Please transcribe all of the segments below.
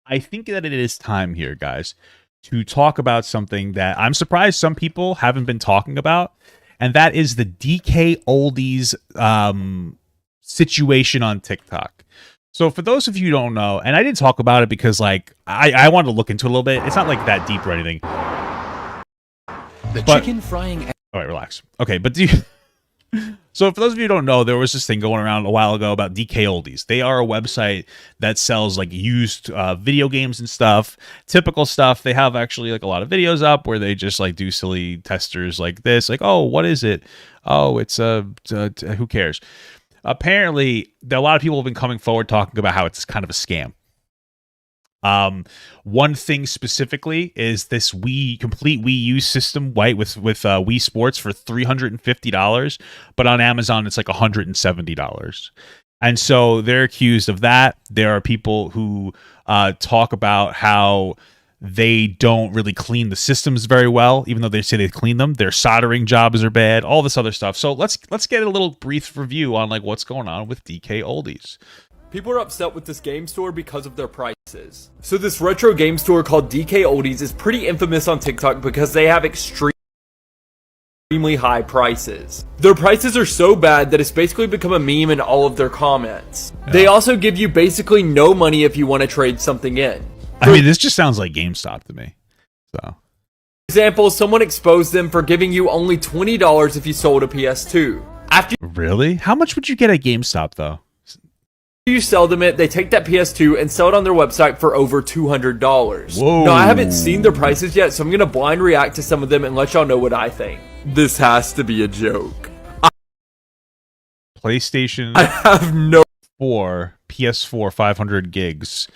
I think that it is time here, guys, to talk about something that I'm surprised some people haven't been talking about, and that is the DK Oldies situation on TikTok. So for those of you who don't know, and I didn't talk about it because like I wanted to look into it a little bit. It's not like that deep or anything. Chicken frying. All right, relax. Okay, but do you... So for those of you who don't know, there was this thing going around a while ago about DK Oldies. They are a website that sells like used video games and stuff, typical stuff. They have actually like a lot of videos up where they just like do silly testers like this, like, oh, what is it? Oh, it's who cares? Apparently, a lot of people have been coming forward talking about how it's kind of a scam. One thing specifically is this complete Wii U system, right, with Wii Sports for $350, but on Amazon it's like $170. And so they're accused of that. There are people who talk about how they don't really clean the systems very well, even though they say they clean them. Their soldering jobs are bad, all this other stuff. So let's get a little brief review on like what's going on with DK Oldies. People are upset with this game store because of their prices. So this retro game store called DK Oldies is pretty infamous on TikTok because they have extremely high prices. Their prices are so bad that it's basically become a meme in all of their comments. Yeah. They also give you basically no money if you want to trade something in. I mean, this just sounds like GameStop to me. So, for example, someone exposed them for giving you only $20 if you sold a PS2. After really? How much would you get at GameStop though? You sell them it, they take that PS2 and sell it on their website for over $200. Whoa. Now, I haven't seen their prices yet, so I'm gonna blind react to some of them and let y'all know what I think. This has to be a joke. PlayStation I have no 4 PS4 500 gigs.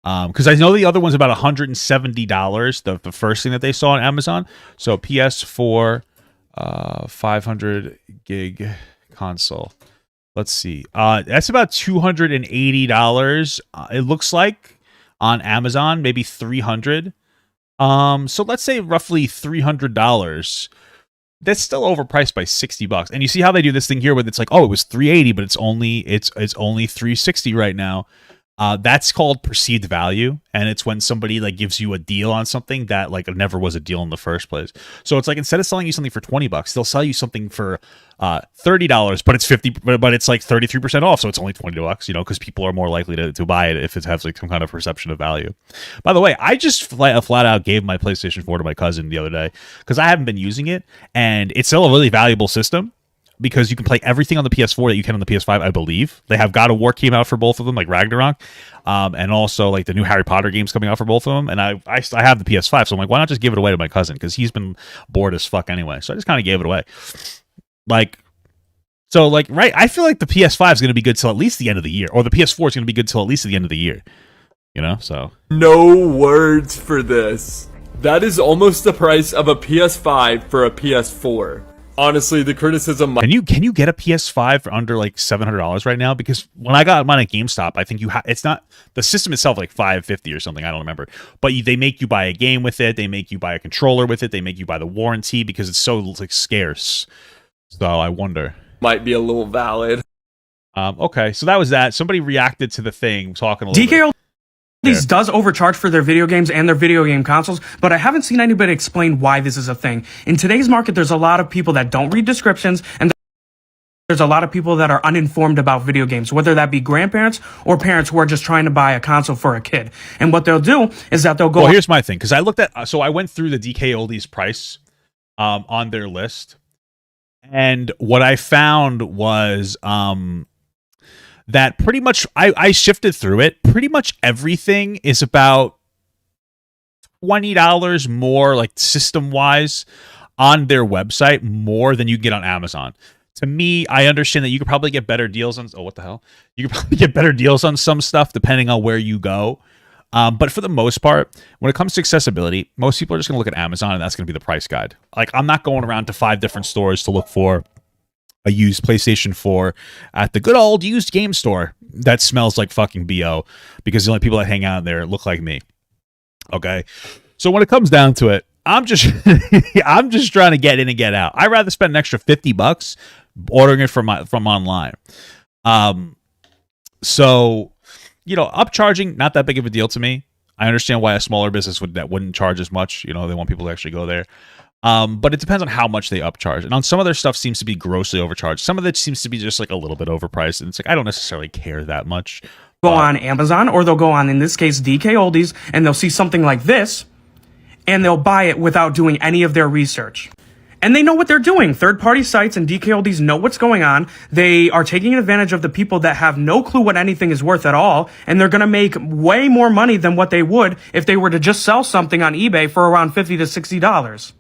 Because I know the other one's about $170. The first thing that they saw on Amazon. So PS4 500 gig console. Let's see. That's about $280. It looks like on Amazon, maybe $300. So let's say roughly $300. That's still overpriced by $60. And you see how they do this thing here, where it's like, oh, it was $380, but it's only $360 right now. That's called perceived value, and it's when somebody like gives you a deal on something that like never was a deal in the first place. So it's like instead of selling you something for $20, they'll sell you something for $30, but it's but it's like 33% off, so it's only $20. You know, because people are more likely to buy it if it has like some kind of perception of value. By the way, I just flat out gave my PlayStation 4 to my cousin the other day because I haven't been using it, and it's still a really valuable system. Because you can play everything on the PS4 that you can on the PS5, I believe. They have God of War came out for both of them, like Ragnarok, and also like the new Harry Potter games coming out for both of them. And I have the PS5, so I'm like, why not just give it away to my cousin? Because he's been bored as fuck anyway. So I just kind of gave it away. Right? I feel like the PS5 is going to be good till at least the end of the year, or the PS4 is going to be good till at least the end of the year. You know, so no words for this. That is almost the price of a PS5 for a PS4. Honestly, the criticism. Can you get a PS5 for under like $700 right now? Because when I got mine at GameStop, I think it's not the system itself like $550 or something. I don't remember, but they make you buy a game with it. They make you buy a controller with it. They make you buy the warranty because it's so like scarce. So I wonder. Might be a little valid. Okay, so that was that. Somebody reacted to the thing talking a little bit. DK does overcharge for their video games and their video game consoles, but I haven't seen anybody explain why this is a thing. In today's market, there's a lot of people that don't read descriptions, and there's a lot of people that are uninformed about video games, whether that be grandparents or parents who are just trying to buy a console for a kid. And what they'll do is that they'll go... Well, here's my thing, because I looked at... So I went through the DK Oldies price on their list, and what I found was... that pretty much I shifted through it. Pretty much everything is about $20 more, like system wise, on their website, more than you get on Amazon. To me, I understand that you could probably get better deals on. Oh, what the hell? You could probably get better deals on some stuff depending on where you go. But for the most part, when it comes to accessibility, most people are just going to look at Amazon, and that's going to be the price guide. Like, I'm not going around to 5 different stores to look for a used PlayStation 4 at the good old used game store that smells like fucking BO, because the only people that hang out there look like me. Okay? So when it comes down to it, I'm just I'm just trying to get in and get out. I'd rather spend an extra $50 ordering it from online. So, you know, upcharging, not that big of a deal to me. I understand why a smaller business wouldn't charge as much. You know, they want people to actually go there. But it depends on how much they upcharge. And on some of their stuff seems to be grossly overcharged. Some of it seems to be just like a little bit overpriced. And it's like, I don't necessarily care that much. Go on Amazon, or they'll go on, in this case, DK Oldies, and they'll see something like this, and they'll buy it without doing any of their research. And they know what they're doing. Third-party sites and DK Oldies know what's going on. They are taking advantage of the people that have no clue what anything is worth at all, and they're going to make way more money than what they would if they were to just sell something on eBay for around $50 to $60.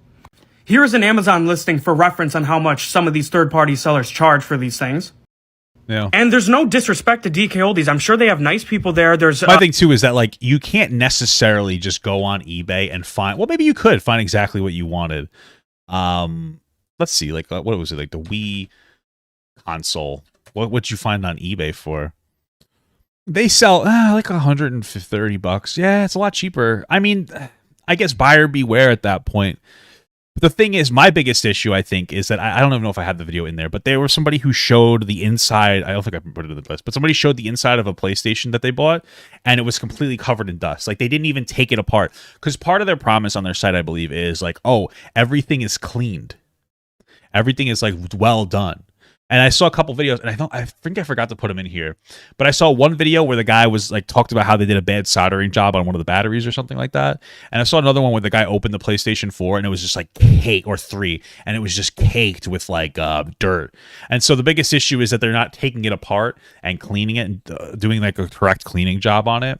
Here's an Amazon listing for reference on how much some of these third-party sellers charge for these things. Yeah. And there's no disrespect to DK Oldies. I'm sure they have nice people there. There's my thing too is that like you can't necessarily just go on eBay and find. Well, maybe you could find exactly what you wanted. Let's see. Like what was it? Like the Wii console. What would you find on eBay for? They sell like $130. Yeah, it's a lot cheaper. I mean, I guess buyer beware at that point. The thing is, my biggest issue, I think, is that I don't even know if I have the video in there, but there was somebody who showed the inside. I don't think I put it in the list, but somebody showed the inside of a PlayStation that they bought, and it was completely covered in dust. Like, they didn't even take it apart. Because part of their promise on their site, I believe, is like, oh, everything is cleaned. Everything is, like, well done. And I saw a couple videos, and I think I forgot to put them in here. But I saw one video where the guy was like talked about how they did a bad soldering job on one of the batteries or something like that. And I saw another one where the guy opened the PlayStation 4 and it was just like cake, or 3, and it was just caked with like dirt. And so the biggest issue is that they're not taking it apart and cleaning it and doing like a correct cleaning job on it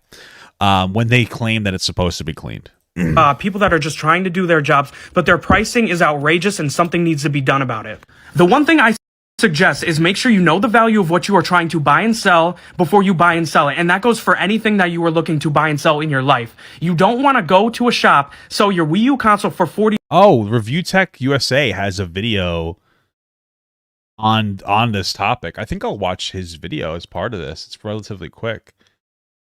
when they claim that it's supposed to be cleaned. People that are just trying to do their jobs, but their pricing is outrageous and something needs to be done about it. The one thing I suggest is make sure you know the value of what you are trying to buy and sell before you buy and sell it. And that goes for anything that you are looking to buy and sell in your life. You don't want to go to a shop, sell your Wii U console for $40. Oh, Review Tech USA has a video on this topic. I think I'll watch his video as part of this. It's relatively quick.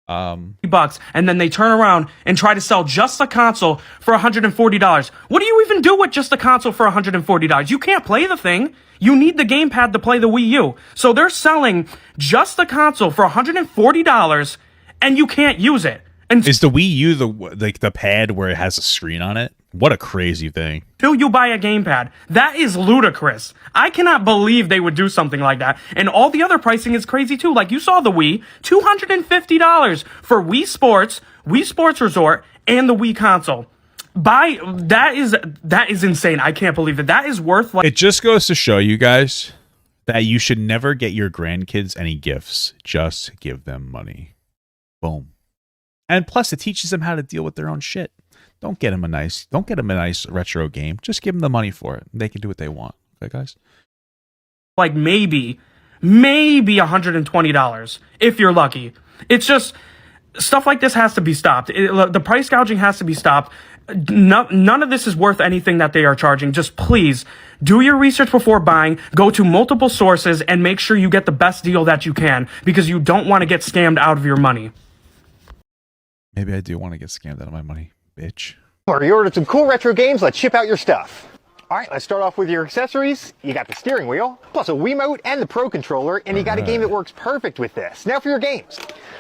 Bucks, and then they turn around and try to sell just the console for $140. What do you even do with just the console for $140? You can't play the thing. You need the gamepad to play the Wii U. So they're selling just the console for $140, and you can't use it. And is the Wii U the pad where it has a screen on it? What a crazy thing. Till you buy a gamepad. That is ludicrous. I cannot believe they would do something like that. And all the other pricing is crazy too. Like you saw the Wii, $250 for Wii Sports Resort, and the Wii console. That is insane. I can't believe it. That is worth like. It just goes to show you guys that you should never get your grandkids any gifts. Just give them money. Boom. And plus, it teaches them how to deal with their own shit. Don't get them a nice retro game. Just give them the money for it. They can do what they want. Okay, guys? Like maybe $120 if you're lucky. It's just stuff like this has to be stopped. The price gouging has to be stopped. None of this is worth anything that they are charging. Just please do your research before buying. Go to multiple sources and make sure you get the best deal that you can, because you don't want to get scammed out of your money. Maybe I do want to get scammed out of my money, bitch. You ordered some cool retro games, let's ship out your stuff. All right, let's start off with your accessories. You got the steering wheel, plus a Wiimote and the Pro Controller, and you got a game that works perfect with this. Now for your games.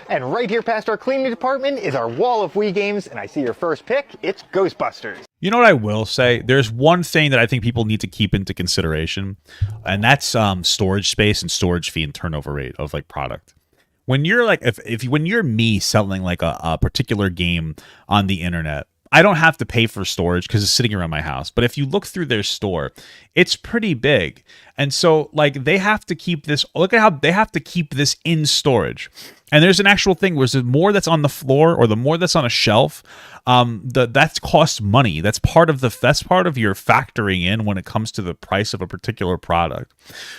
And right here past our cleaning department is our wall of Wii games, and I see your first pick, it's Ghostbusters. You know what I will say? There's one thing that I think people need to keep into consideration, and that's storage space and storage fee and turnover rate of like product. When you're like, when you're me selling like a particular game on the internet, I don't have to pay for storage because it's sitting around my house. But if you look through their store, it's pretty big. And so like they have to keep this, look at how they have to keep this in storage. And there's an actual thing where the more that's on the floor or the more that's on a shelf, that costs money. That's part of your factoring in when it comes to the price of a particular product.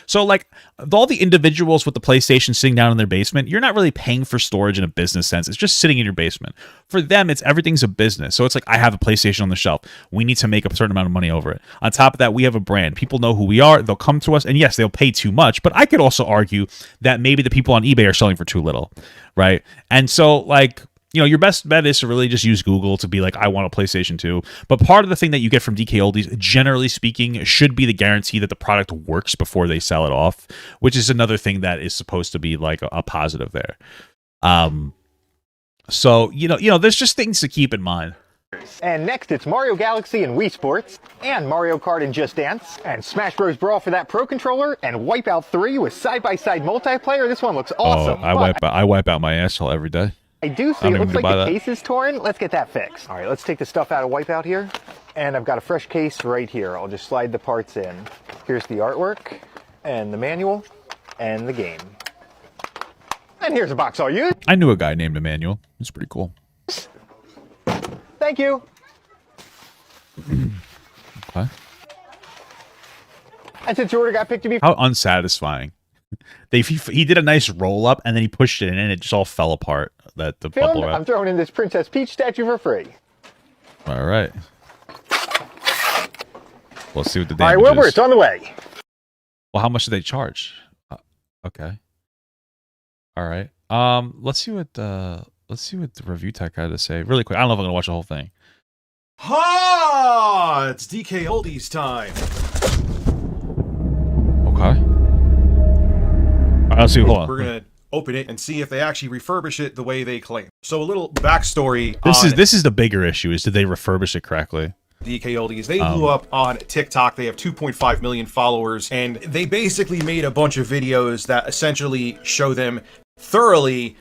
So like all the individuals with the PlayStation sitting down in their basement, you're not really paying for storage in a business sense. It's just sitting in your basement. For them, everything's a business. So it's like, I have a PlayStation on the shelf. We need to make a certain amount of money over it. On top of that, we have a brand. People know who we are. They'll come to us, and yes, they'll pay too much. But I could also argue that maybe the people on eBay are selling for too little. Right. And so like, you know, your best bet is to really just use Google to be like, I want a PlayStation 2. But part of the thing that you get from DK Oldies, generally speaking, should be the guarantee that the product works before they sell it off, which is another thing that is supposed to be like a positive there. So, there's just things to keep in mind. And next, it's Mario Galaxy and Wii Sports, and Mario Kart and Just Dance, and Smash Bros. Brawl for that Pro Controller, and Wipeout 3 with side-by-side multiplayer. This one looks awesome. I wipe out my asshole every day. I do see it looks like the case is torn. Let's get that fixed. All right, let's take the stuff out of Wipeout here. And I've got a fresh case right here. I'll just slide the parts in. Here's the artwork, and the manual, and the game. And here's a box I'll use. I knew a guy named Emmanuel. It's pretty cool. Thank you. Okay. And since your order got picked to be... How unsatisfying. He did a nice roll up, and then he pushed it in, and it just all fell apart. The bubble wrap. I'm throwing in this Princess Peach statue for free. All right. Let's see what the damage All right, Wilbur, it's on the way. Well, how much did they charge? Okay. All right. Let's see what the review tech had to say really quick. I don't know if I'm gonna watch the whole thing. Ha! It's DK Oldies time. Okay. All right, let's see. Hold on. We're gonna open it and see if they actually refurbish it the way they claim. So a little backstory. This is the bigger issue: is did they refurbish it correctly? DK Oldies. They blew up on TikTok. They have 2.5 million followers, and they basically made a bunch of videos that essentially show them thoroughly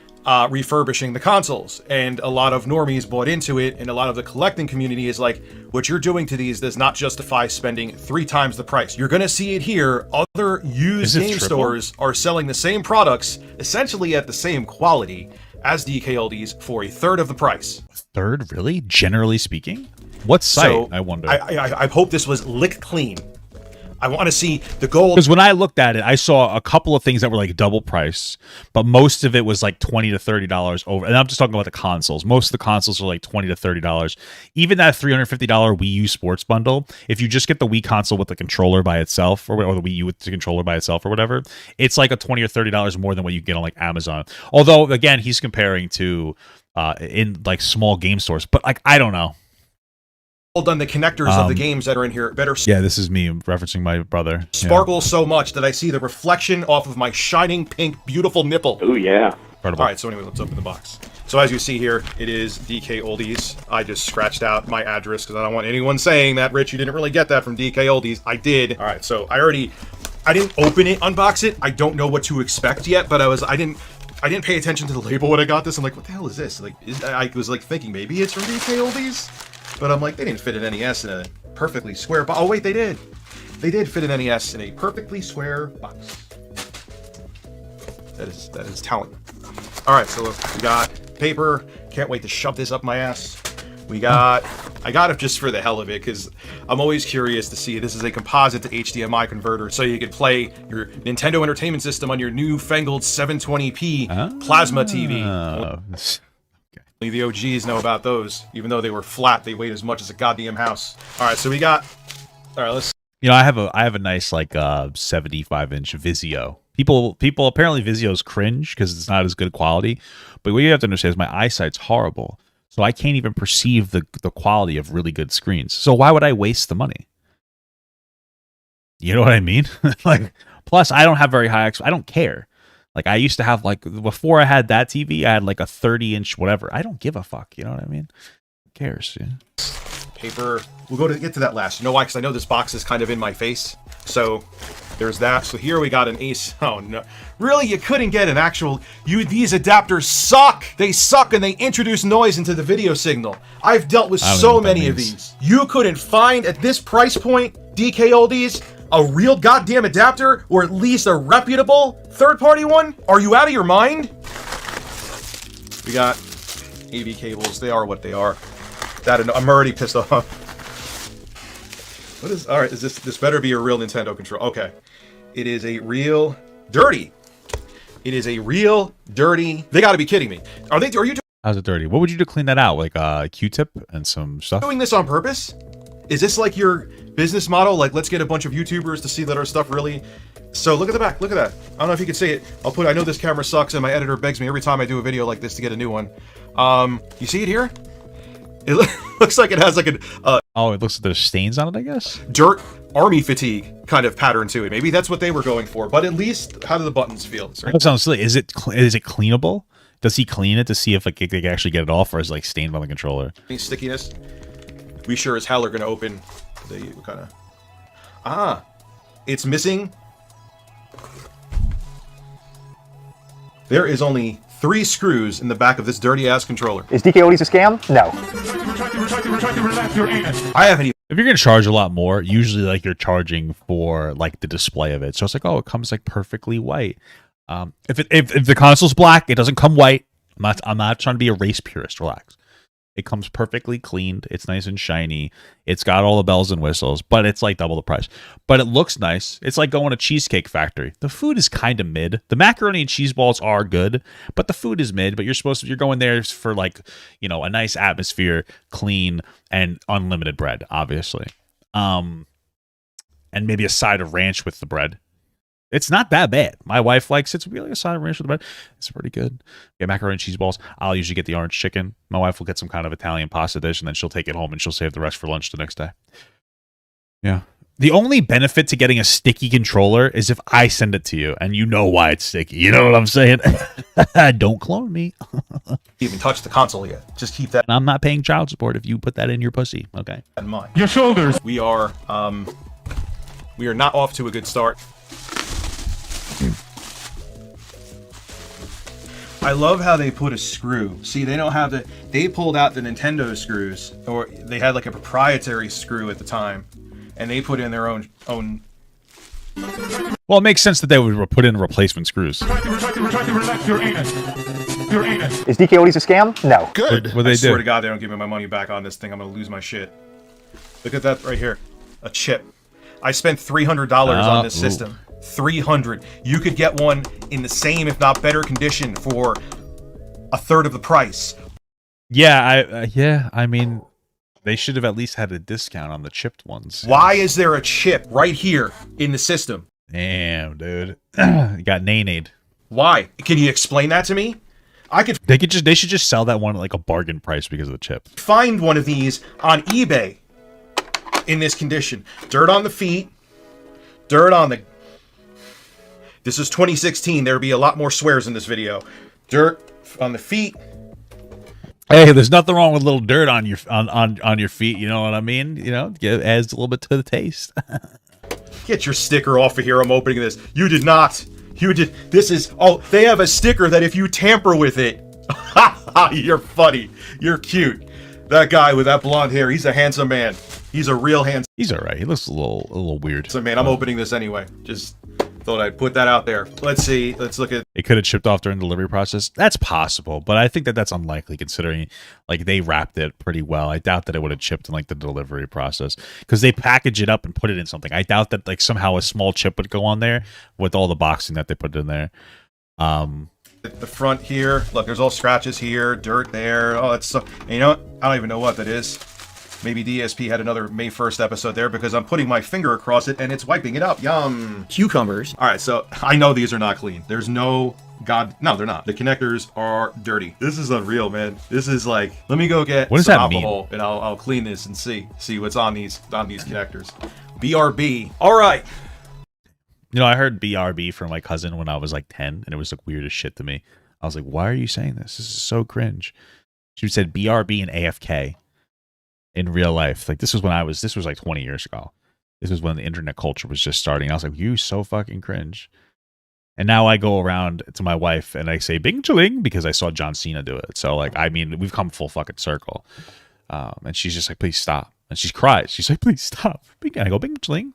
refurbishing the consoles. And a lot of normies bought into it, and a lot of the collecting community is like, what you're doing to these does not justify spending 3 times the price. You're gonna see it here. Other used game stores are selling the same products, essentially at the same quality as DK Oldies for 1/3 of the price. Third, really? Generally speaking? What site, So, I wonder? I hope this was licked clean. I want to see the gold. Because when I looked at it, I saw a couple of things that were like double price, but most of it was like $20 to $30 over. And I'm just talking about the consoles. Most of the consoles are like $20 to $30. Even that $350 Wii U Sports bundle, if you just get the Wii console with the controller by itself, or the Wii U with the controller by itself, or whatever, it's like a $20 or $30 more than what you get on like Amazon. Although again, he's comparing to in like small game stores, but like I don't know. On the connectors of the games that are in here better Yeah, this is me referencing my brother. sparkle so much that I see the reflection off of my shining pink beautiful nipple. Oh yeah. Incredible. All right, so anyway, let's open the box. So as you see here, it is DK Oldies. I just scratched out my address because I don't want anyone saying that, Rich, you didn't really get that from DK Oldies. I did. All right, so I didn't open it, unbox it. I don't know what to expect yet, but I didn't pay attention to the label when I got this. I'm like, what the hell is this? Like, I was like thinking maybe it's from DK Oldies. But I'm like, they didn't fit an NES in a perfectly square box. Oh, wait, they did. They did fit an NES in a perfectly square box. That is talent. All right, so we got paper. Can't wait to shove this up my ass. I got it just for the hell of it, because I'm always curious to see. This is a composite to HDMI converter, so you could play your Nintendo Entertainment System on your newfangled 720p plasma TV. Only the OGs know about those. Even though they were flat, they weighed as much as a goddamn house. All right, so we got. All right, let's. I have a nice like 75-inch Vizio. People apparently Vizios cringe because it's not as good quality. But what you have to understand is my eyesight's horrible, so I can't even perceive the quality of really good screens. So why would I waste the money? You know what I mean? Like, plus I don't have very high. I don't care. Like I used to have like before I had that TV, I had like a 30-inch whatever. I don't give a fuck. You know what I mean? Who cares? Yeah. Paper. We'll get to that last. You know why? Because I know this box is kind of in my face. So there's that. So here we got an Ace. Oh no! Really? You couldn't get an actual? These adapters suck. They suck, and they introduce noise into the video signal. I've dealt with so many of these. You couldn't find at this price point, DK Oldies, a real goddamn adapter, or at least a reputable third-party one? Are you out of your mind? We got AV cables. They are what they are. I'm already pissed off. What is? All right, is this better be a real Nintendo controller? Okay, it is a real dirty. It is a real dirty. They got to be kidding me. Are you? How's it dirty? What would you do to clean that out? Like a Q-tip and some stuff? Doing this on purpose? Is this like your business model? Like, let's get a bunch of YouTubers to see that our stuff really. So look at the back. Look at that. I don't know if you can see it. I know this camera sucks, and my editor begs me every time I do a video like this to get a new one. You see it here? It looks like it has like an oh, it looks like there's stains on it, I guess. Dirt army fatigue kind of pattern to it. Maybe that's what they were going for. But at least, how do the buttons feel? That sounds silly. Is it cleanable? Does he clean it to see if like they can actually get it off, or is it, like stained on the controller? Any stickiness? We sure as hell are going to open the kind of... Ah, it's missing. There is only 3 screws in the back of this dirty-ass controller. Is DK Oldies a scam? No. I haven't even... If you're gonna charge a lot more, usually like you're charging for like the display of it. So it's like, oh, it comes like perfectly white. If the console's black, it doesn't come white. I'm not trying to be a race purist. Relax. It comes perfectly cleaned. It's nice and shiny. It's got all the bells and whistles, but it's like double the price. But it looks nice. It's like going to Cheesecake Factory. The food is kind of mid. The macaroni and cheese balls are good, but the food is mid. But you're going there for like, you know, a nice atmosphere, clean, and unlimited bread, obviously. And maybe a side of ranch with the bread. It's not that bad. My wife likes it. So we like a side of ranch with the bread. It's pretty good. Get macaroni and cheese balls. I'll usually get the orange chicken. My wife will get some kind of Italian pasta dish, and then she'll take it home and she'll save the rest for lunch the next day. Yeah. The only benefit to getting a sticky controller is if I send it to you, and you know why it's sticky. You know what I'm saying? Don't clone me. even touched the console yet. Just keep that And I'm not paying child support if you put that in your pussy. Okay. in mind. Your shoulders. We are not off to a good start. I love how they put a screw. See, they don't have they pulled out the Nintendo screws, or they had like a proprietary screw at the time, and they put in their own. Well, it makes sense that they would put in replacement screws. Is DK Oldies a scam? No. Good. What they I do? swear to God, they don't give me my money back on this thing. I'm gonna lose my shit. Look at that right here, a chip. I spent $300 on this system. 300. You could get one in the same, if not better, condition for a third of the price. Yeah, I mean, they should have at least had a discount on the chipped ones. Why is there a chip right here in the system? Damn, dude. You got nay-nayed. Why? Can you explain that to me? I could They should just sell that one at like a bargain price because of the chip. find one of these on eBay in this condition. Dirt on the feet. Dirt on the... This is 2016. There would be a lot more swears in this video. Dirt on the feet. Hey, there's nothing wrong with a little dirt on your on your feet. You know what I mean? You know, it adds a little bit to the taste. Get your sticker off of here. I'm opening this. You did not. You did. This is... Oh, they have a sticker that if you tamper with it... You're funny. You're cute. That guy with that blonde hair, he's a handsome man. He's a real handsome He's all right. He looks a little weird. man. I'm opening this anyway. Just thought I'd put that out there. Let's see. Let's look at... It could have chipped off during the delivery process. That's possible, but I think that that's unlikely considering like they wrapped it pretty well. I doubt that it would have chipped in like the delivery process because they package it up and put it in something. I doubt that like somehow a small chip would go on there with all the boxing that they put in there. the front here. Look, there's all scratches here, dirt there. Oh, that's so... And you know what? I don't even know what that is. Maybe DSP had another May 1st episode there because I'm putting my finger across it and it's wiping it up. Yum. Cucumbers. All right, so I know these are not clean. There's no... No, they're not. The connectors are dirty. This is unreal, man. This is like... Let me go get What does some that mean? alcohol and I'll clean this and see what's on these connectors. BRB. All right. You know, I heard BRB from my cousin when I was like 10, and it was like weird as shit to me. I was like, why are you saying this? This is so cringe. She said BRB and AFK in real life. Like this was like 20 years ago. This was when the internet culture was just starting. I was like, you so fucking cringe. And now I go around to my wife and I say bing chilling because I saw John Cena do it. So like, I mean, we've come full fucking circle. And she's just like, please stop. And she cries. She's like, please stop. And I go bing chilling.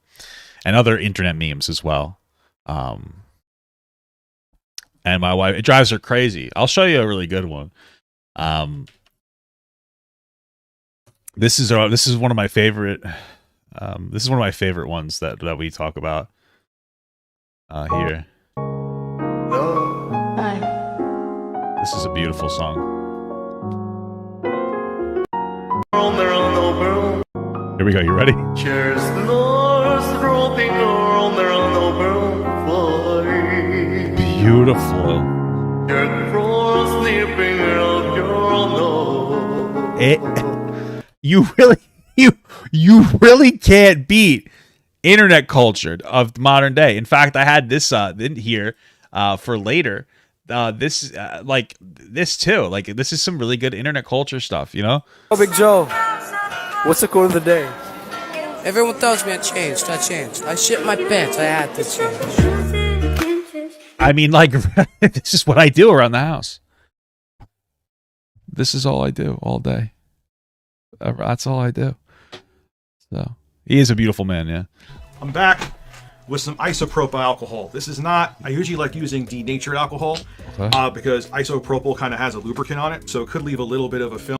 And other internet memes as well. And my wife, it drives her crazy. I'll show you a really good one. This is one of my favorite. This is one of my favorite ones that we talk about. Here. This is a beautiful song. Here we go. You ready? Beautiful. You really can't beat internet culture of modern day. In fact, I had this in here for later. this like this too. Like this is some really good internet culture stuff, you know? Oh, Big Joe, what's the quote of the day? Everyone tells me I changed. I shit my pants. I had to change. I mean, like, this is what I do around the house. This is all I do all day. That's all I do. So, he is a beautiful man, yeah. I'm back with some isopropyl alcohol. This is not, I usually like using denatured alcohol because isopropyl kind of has a lubricant on it, so it could leave a little bit of a film,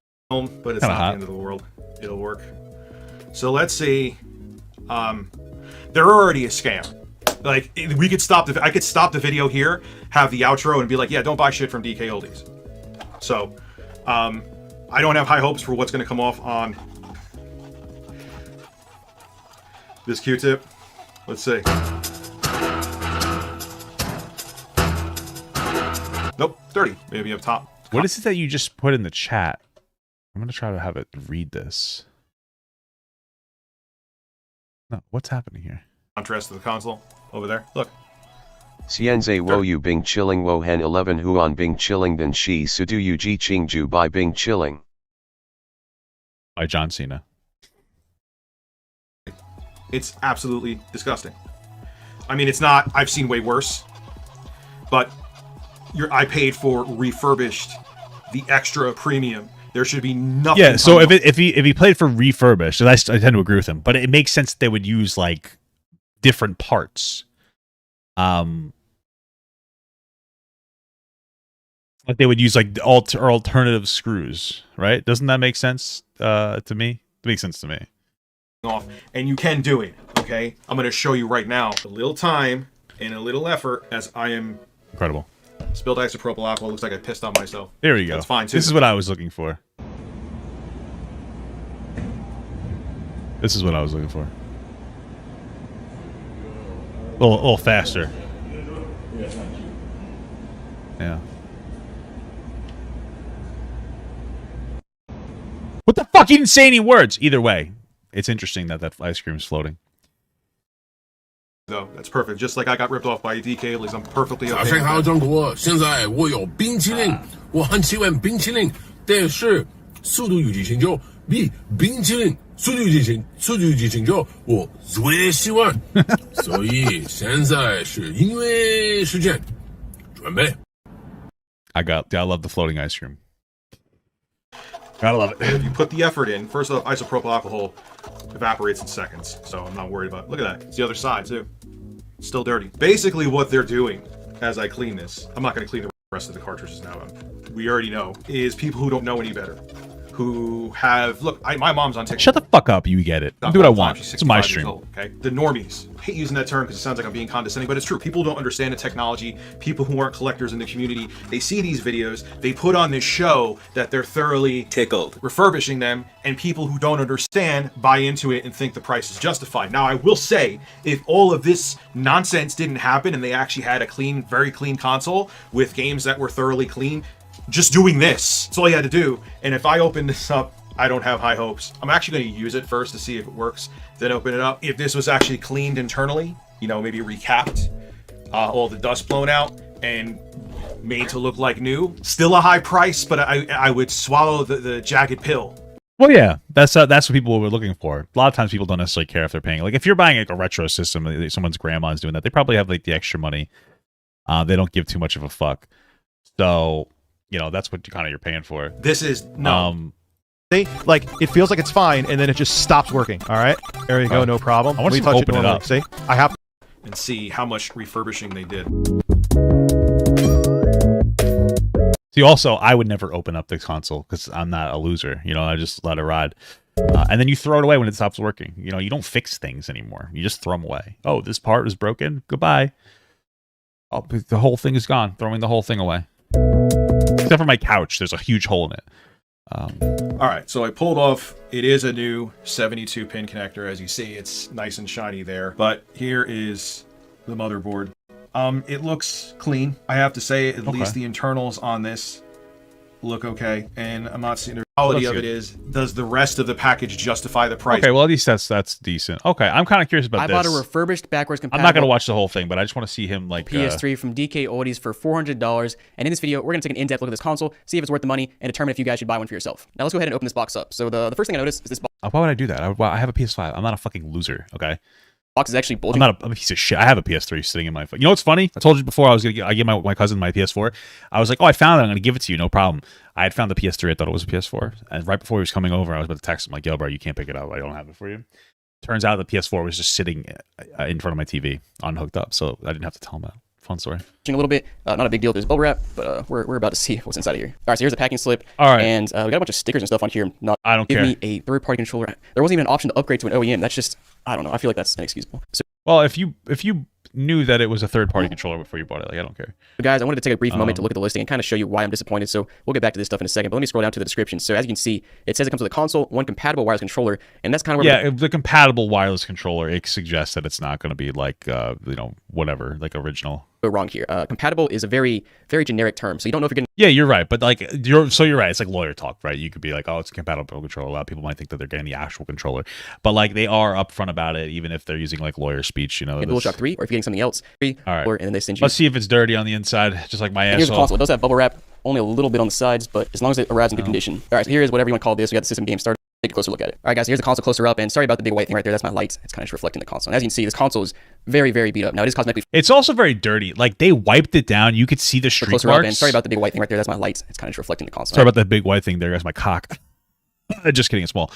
but it's not the end of the world. It'll work. So let's see. They're already a scam. Like, we could stop I could stop the video here, have the outro, and be like, yeah, don't buy shit from DK Oldies. So, I don't have high hopes for what's going to come off on this Q-tip. Let's see. Nope, dirty. Maybe up top. What is it that you just put in the chat? I'm going to try to have it read this. No, what's happening here? Contrast to the console over there. Look. Xianzai wo yu bing chilling wo hen 11 huan bing chilling then shi sudu yu ji ching ju by bing chilling. By John Cena. It's absolutely disgusting. I mean, it's not, I've seen way worse, but I paid for refurbished, the extra premium. There should be nothing. Yeah, so if he played for refurbished, and I tend to agree with him, but it makes sense that they would use like different parts. Like they would use like alternative screws, right? Doesn't that make sense to me? It makes sense to me. Off, and you can do it, okay? I'm going to show you right now. A little time and a little effort as I am... Incredible. Spilled isopropyl alcohol. Looks like I pissed on myself. There you go. That's fine, too. This is what I was looking for. This is what I was looking for. A little faster. Yeah. What the fuck? You didn't say any words. Either way, it's interesting that ice cream's floating. No, that's perfect. Just like I got ripped off by DK Oldies, I'm perfectly okay. 早上好，中国！现在我有冰淇淋，我很喜欢冰淇淋，但是速度与激情就比冰淇淋速度与激情就我最喜欢，所以现在是音乐时间，准备。I love the floating ice cream. Gotta love it. If you put the effort in, first off, isopropyl alcohol evaporates in seconds, so I'm not worried about it. Look at that. It's the other side, too. It's still dirty. Basically, what they're doing as I clean this, I'm not going to clean the rest of the cartridges now. We already know, is people who don't know any better. Who have... Look, my mom's on TikTok. Shut the fuck up, you get it. Do what I want. It's my stream. Old, okay? The normies. I hate using that term because it sounds like I'm being condescending, but it's true. People don't understand the technology. People who aren't collectors in the community, they see these videos, they put on this show that they're thoroughly tickled, refurbishing them, and people who don't understand buy into it and think the price is justified. Now, I will say, if all of this nonsense didn't happen and they actually had a clean, very clean console with games that were thoroughly clean, just doing this, that's all you had to do. And if I open this up, I don't have high hopes. I'm actually going to use it first to see if it works, then open it up. If this was actually cleaned internally, you know, maybe recapped, all the dust blown out, and made to look like new, still a high price, but I would swallow the jagged pill. Well, yeah, that's what people were looking for. A lot of times people don't necessarily care if they're paying. Like, if you're buying like a retro system, someone's grandma's doing that, they probably have like the extra money. They don't give too much of a fuck. So... You know, that's what you're paying for. This is no. Like it feels like it's fine, and then it just stops working. All right, there you go, no problem. I want to open it up. See, I have and see how much refurbishing they did. See, also, I would never open up the console because I'm not a loser. You know, I just let it ride, and then you throw it away when it stops working. You know, you don't fix things anymore. You just throw them away. Oh, this part is broken. Goodbye. Oh, the whole thing is gone. Throwing the whole thing away. Except for my couch, there's a huge hole in it. All right, so I pulled off. It is a new 72 pin connector, as you see. It's nice and shiny there. But here is the motherboard. It looks clean. I have to say, at least the internals on this look okay, and I'm not seeing the quality of it is. Does the rest of the package justify the price? Okay, well at least that's decent. Okay, I'm kind of curious about this. I bought a refurbished backwards compatible. I'm not gonna watch the whole thing, but I just want to see him like PS3 from DK Oldies for $400. And in this video, we're gonna take an in-depth look at this console, see if it's worth the money, and determine if you guys should buy one for yourself. Now let's go ahead and open this box up. So the first thing I noticed is this box. Why would I do that? I have a PS5. I'm not a fucking loser. Okay. Box is actually bulging. I'm a piece of shit. I have a PS3 sitting in my phone. You know what's funny? I told you before I gave my cousin my PS4. I was like, oh, I found it. I'm gonna give it to you. No problem. I had found the PS3. I thought it was a PS4. And right before he was coming over, I was about to text him like, yo, bro, you can't pick it up. I don't have it for you. Turns out the PS4 was just sitting in front of my TV, unhooked up. So I didn't have to tell him that. Fun story. A little bit, not a big deal. There's bubble wrap, but we're about to see what's inside of here. All right, so here's a packing slip. All right, and we got a bunch of stickers and stuff on here. I don't give care. me a third-party controller. There wasn't even an option to upgrade to an OEM. That's just, I don't know. I feel like that's inexcusable. So, well, if you knew that it was a third-party controller before you bought it, like I don't care. But guys, I wanted to take a brief moment to look at the listing and kind of show you why I'm disappointed. So we'll get back to this stuff in a second. But let me scroll down to the description. So as you can see, it says it comes with a console, one compatible wireless controller, and that's kind of where the compatible wireless controller. It suggests that it's not going to be like whatever, like original. Go wrong here. Compatible is a very generic term, so you don't know if you're getting. Yeah, you're right, but like you're right. It's like lawyer talk, right? You could be like, oh, it's a compatible controller. A lot of people might think that they're getting the actual controller, but like they are upfront about it, even if they're using like lawyer speech. You know, DualShock 3, or if you're getting something else. All right, and then they send you. Let's see if it's dirty on the inside, just like my asshole. Here's the console. It does have bubble wrap, only a little bit on the sides, but as long as it arrives in good condition. All right, so here is whatever you want to call this. We got the system game started. Take a closer look at it. All right, guys, here's the console closer up, and sorry about the big white thing right there. That's my lights. It's kind of just reflecting the console. And as you can see, this console is very beat up. Now it is cosmetically. It's also very dirty. Like they wiped it down. You could see the streak marks. Up, and sorry about the big white thing right there. That's my lights. It's kind of just reflecting the console. Sorry about that big white thing there. That's my cock. Just kidding. It's small.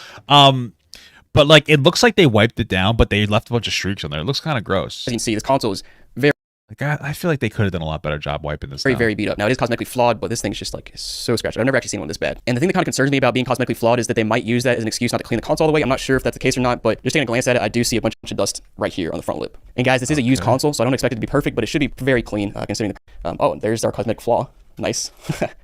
But like it looks like they wiped it down, but they left a bunch of streaks on there. It looks kind of gross. As you can see, this console is very. Like I feel like they could have done a lot better job wiping this down. Very beat up. Now it is cosmetically flawed, but this thing's just like so scratched. I've never actually seen one this bad. And the thing that kind of concerns me about being cosmetically flawed is that they might use that as an excuse not to clean the console all the way. I'm not sure if that's the case or not, but just taking a glance at it, I do see a bunch of dust right here on the front lip. And guys, this is a used console, so I don't expect it to be perfect, but it should be very clean considering the. Oh, there's our cosmetic flaw. Nice,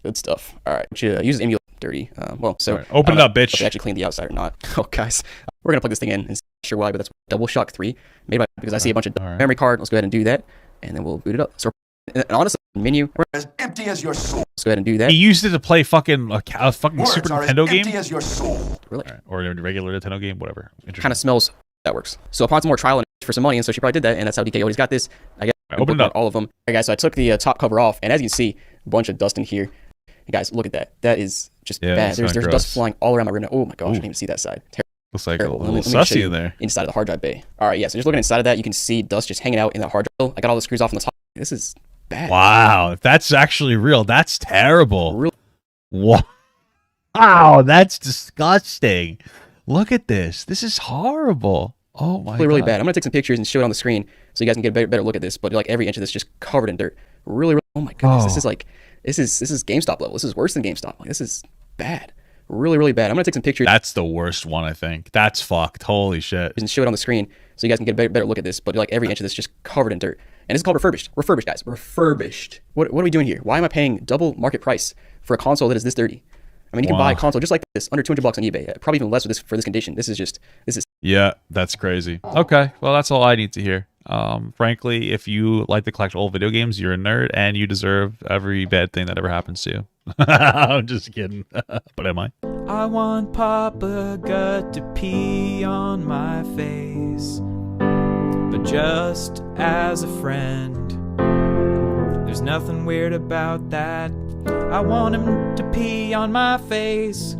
good stuff. All right, which uses emulator dirty. Open it up, bitch. If they actually clean the outside or not. Oh, guys, we're gonna plug this thing in and see sure why, but that's DualShock 3 made by because I see a bunch of memory card. Let's go ahead and do that, and then we'll boot it up. So, and honestly, menu as empty as your soul. Let's go ahead and do that. He used it to play fucking a fucking Super Nintendo game. Empty as your soul. Really? Or a regular Nintendo game, whatever. Kind of smells. That works. So upon some more trial and for some money, and so she probably did that, and that's how DK Oldies got this. I guess open it up. All of them. All right, guys. So I took the top cover off, and as you can see, a bunch of dust in here. And guys, look at that. That is just bad. There's dust flying all around my room now. Oh my gosh, I didn't even see that side. Looks like a little sussy in there. Inside of the hard drive bay. All right, yeah. So just looking inside of that, you can see dust just hanging out in the hard drive. I got all the screws off on the top. This is bad. Wow, if that's actually real, that's terrible. Wow, that's disgusting. Look at this. This is horrible. Oh my god. Really bad. I'm gonna take some pictures and show it on the screen so you guys can get a better look at this. But like every inch of this just covered in dirt. Really. Oh my goodness. This is like. This is GameStop level. This is worse than GameStop. Like, this is bad. Really bad. I'm gonna take some pictures. That's the worst one, I think. That's fucked. Holy shit. And show it on the screen so you guys can get a better look at this. But like every inch of this just covered in dirt. And this is called refurbished. Refurbished, guys. Refurbished. What are we doing here? Why am I paying double market price for a console that is this dirty? I mean, you can buy a console just like this under $200 on eBay. Probably even less for this condition. This is. Yeah, that's crazy. Okay, well that's all I need to hear. Frankly, if you like to collect old video games, you're a nerd and you deserve every bad thing that ever happens to you. I'm just kidding. But am I? I want Papa Gut to pee on my face, but just as a friend. There's nothing weird about that. I want him to pee on my face.